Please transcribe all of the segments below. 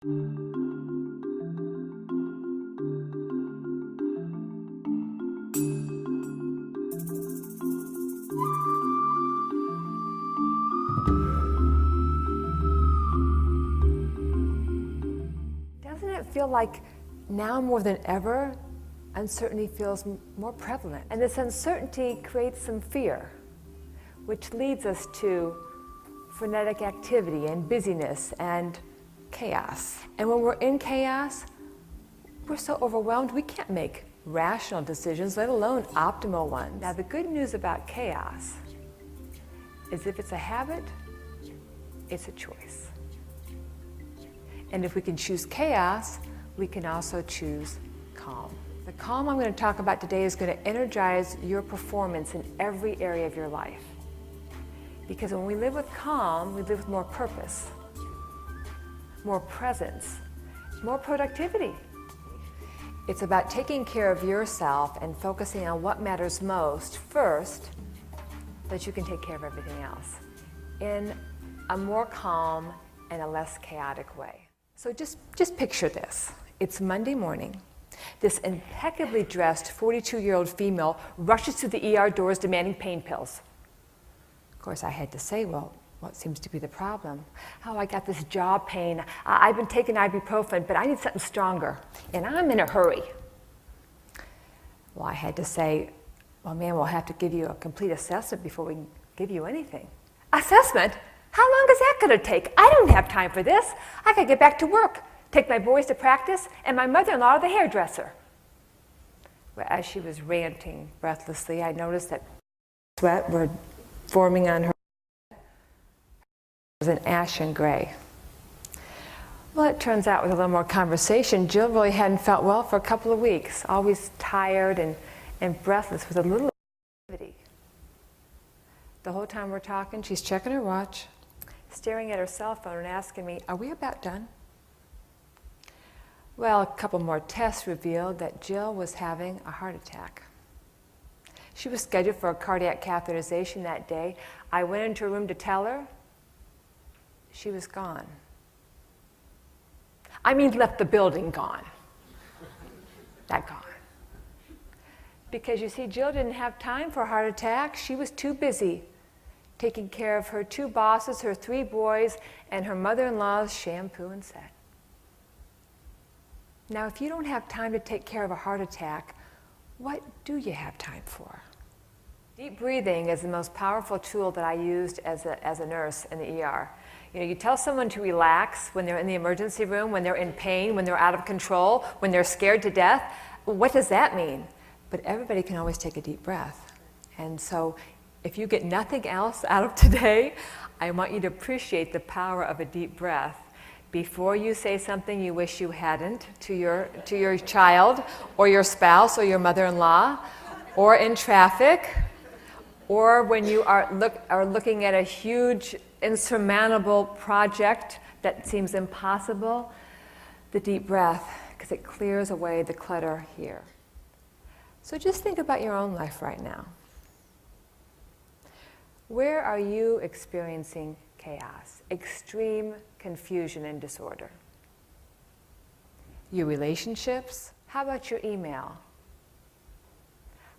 Doesn't it feel like now more than ever, uncertainty feels more prevalent? And this uncertainty creates some fear, which leads us to frenetic activity and busyness and chaos. And when we're in chaos, we're so overwhelmed we can't make rational decisions, let alone optimal ones. Now, the good news about chaos is if it's a habit, it's a choice. And if we can choose chaos, we can also choose calm. The calm I'm going to talk about today is going to energize your performance in every area of your life. Because when we live with calm, we live with more purpose, more presence, more productivity. It's about taking care of yourself and focusing on what matters most first, that you can take care of everything else in a more calm and a less chaotic way. So just picture this. It's Monday morning. This impeccably dressed 42-year-old female rushes through the ER doors demanding pain pills. Of course, I had to say, well, what seems to be the problem? Oh, I got this jaw pain. I've been taking ibuprofen, but I need something stronger, and I'm in a hurry. Well, I had to say, well, ma'am, we'll have to give you a complete assessment before we can give you anything. Assessment? How long is that going to take? I don't have time for this. I got to get back to work, take my boys to practice, and my mother-in-law to the hairdresser. Well, as she was ranting breathlessly, I noticed that sweat were forming on her. It was an ashen gray. Well, it turns out with a little more conversation, Jill really hadn't felt well for a couple of weeks, always tired and breathless with a little activity. The whole time we're talking, she's checking her watch, staring at her cell phone and asking me, are we about done? Well, a couple more tests revealed that Jill was having a heart attack. She was scheduled for a cardiac catheterization that day. I went into her room to tell her. She was gone. I mean, left the building gone. That gone. Because you see, Jill didn't have time for a heart attack. She was too busy taking care of her 2 bosses, her 3 boys, and her mother-in-law's shampoo and set. Now, if you don't have time to take care of a heart attack, what do you have time for? Deep breathing is the most powerful tool that I used as a nurse in the ER. You know, you tell someone to relax when they're in the emergency room, when they're in pain, when they're out of control, when they're scared to death. What does that mean? But everybody can always take a deep breath. And so if you get nothing else out of today, I want you to appreciate the power of a deep breath before you say something you wish you hadn't to your child or your spouse or your mother-in-law, or in traffic, or when you are looking at a huge insurmountable project that seems impossible. The deep breath, because it clears away the clutter here. So just think about your own life right now. Where are you experiencing chaos, extreme confusion and disorder? Your relationships? How about your email?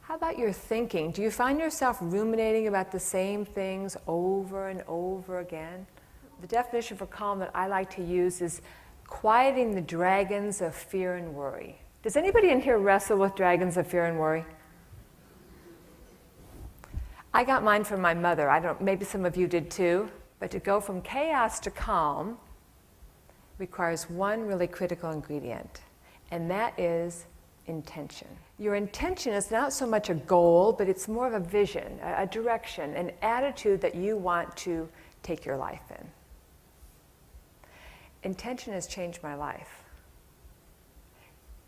How about your thinking? Do you find yourself ruminating about the same things over and over again? The definition for calm that I like to use is quieting the dragons of fear and worry. Does anybody in here wrestle with dragons of fear and worry? I got mine from my mother. Maybe some of you did too. But to go from chaos to calm requires one really critical ingredient, and that is intention. Your intention is not so much a goal, but it's more of a vision, a direction, an attitude that you want to take your life in. Intention has changed my life.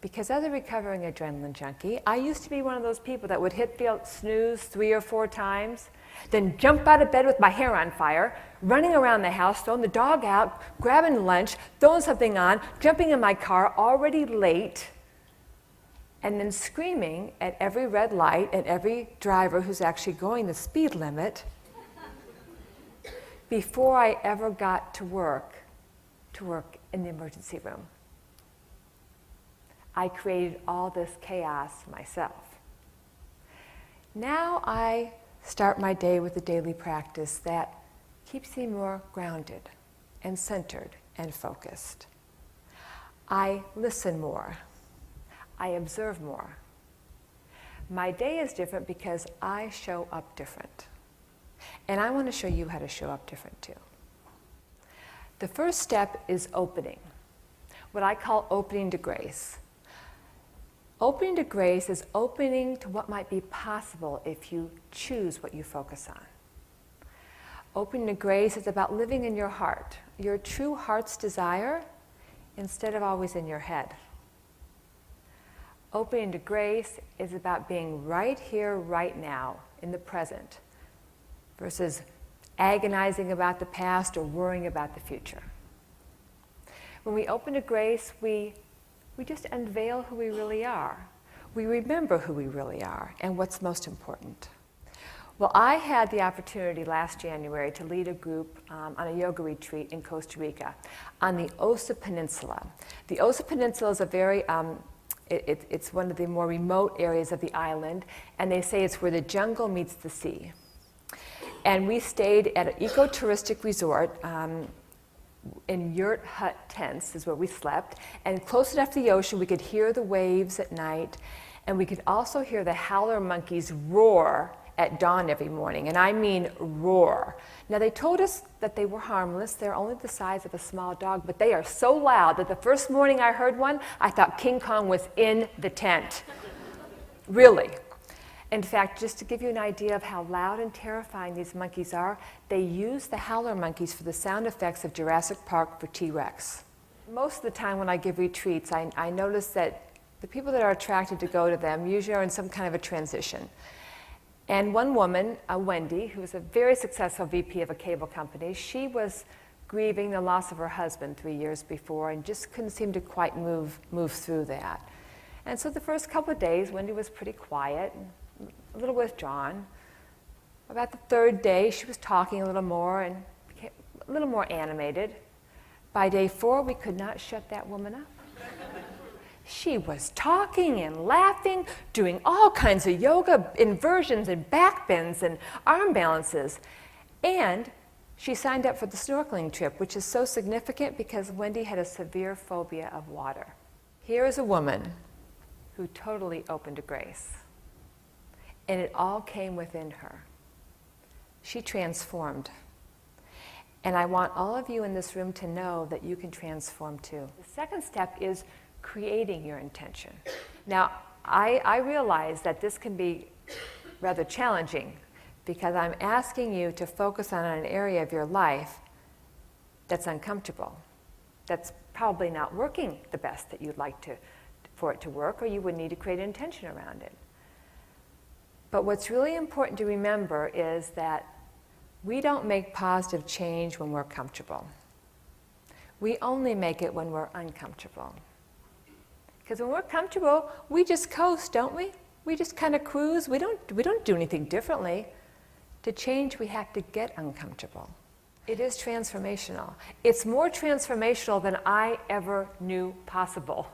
Because as a recovering adrenaline junkie, I used to be one of those people that would hit the snooze 3 or 4 times, then jump out of bed with my hair on fire, running around the house, throwing the dog out, grabbing lunch, throwing something on, jumping in my car, already late, and then screaming at every red light, at every driver who's actually going the speed limit, before I ever got to work to work in the emergency room. I created all this chaos myself. Now I start my day with a daily practice that keeps me more grounded and centered and focused. I listen more. I observe more. My day is different because I show up different. And I want to show you how to show up different too. The first step is opening, what I call opening to grace. Opening to grace is opening to what might be possible if you choose what you focus on. Opening to grace is about living in your heart, your true heart's desire, instead of always in your head. Opening to grace is about being right here, right now, in the present, versus agonizing about the past or worrying about the future. When we open to grace, we just unveil who we really are. We remember who we really are and what's most important. Well, I had the opportunity last January to lead a group on a yoga retreat in Costa Rica on the Osa Peninsula. The Osa Peninsula is a very, it's one of the more remote areas of the island, and they say it's where the jungle meets the sea. And we stayed at an ecotouristic resort in yurt hut tents is where we slept, and close enough to the ocean we could hear the waves at night, and we could also hear the howler monkeys roar at dawn every morning, and I mean roar. Now they told us that they were harmless, they're only the size of a small dog, but they are so loud that the first morning I heard one, I thought King Kong was in the tent. Really. In fact, just to give you an idea of how loud and terrifying these monkeys are, they use the howler monkeys for the sound effects of Jurassic Park for T-Rex. Most of the time when I give retreats, I notice that the people that are attracted to go to them usually are in some kind of a transition. And one woman, Wendy, who was a very successful VP of a cable company, she was grieving the loss of her husband 3 years before and just couldn't seem to quite move through that. And so the first couple of days, Wendy was pretty quiet, a little withdrawn. About the third day, she was talking a little more and became a little more animated. By day 4, we could not shut that woman up. She was talking and laughing, doing all kinds of yoga inversions and back bends and arm balances. And she signed up for the snorkeling trip, which is so significant because Wendy had a severe phobia of water. Here is a woman who totally opened to grace. And it all came within her. She transformed. And I want all of you in this room to know that you can transform too. The second step is creating your intention. Now, I realize that this can be rather challenging because I'm asking you to focus on an area of your life that's uncomfortable, that's probably not working the best that you'd like for it to work, or you would need to create an intention around it. But what's really important to remember is that we don't make positive change when we're comfortable. We only make it when we're uncomfortable. Because when we're comfortable, we just coast, don't we? We just kind of cruise. We don't do anything differently. To change, we have to get uncomfortable. It is transformational. It's more transformational than I ever knew possible.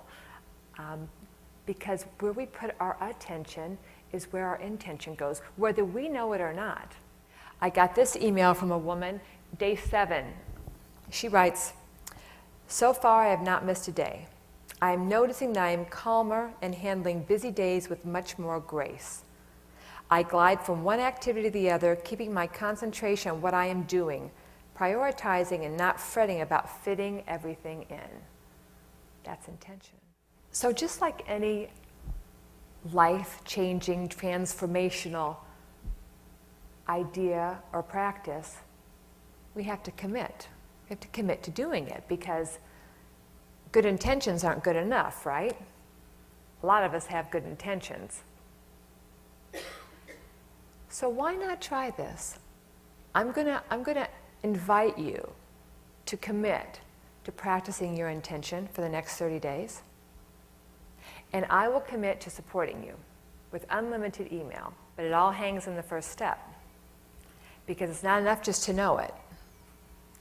Because where we put our attention is where our intention goes, whether we know it or not. I got this email from a woman, day 7. She writes, "So far I have not missed a day. I am noticing that I am calmer and handling busy days with much more grace. I glide from one activity to the other, keeping my concentration on what I am doing, prioritizing and not fretting about fitting everything in." That's intention. So just like any life-changing, transformational idea or practice, we have to commit. We have to commit to doing it because good intentions aren't good enough, right? A lot of us have good intentions. So why not try this? I'm gonna invite you to commit to practicing your intention for the next 30 days. And I will commit to supporting you with unlimited email, but it all hangs in the first step because it's not enough just to know it.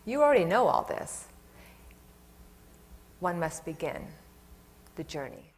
You already know all this. one must begin the journey.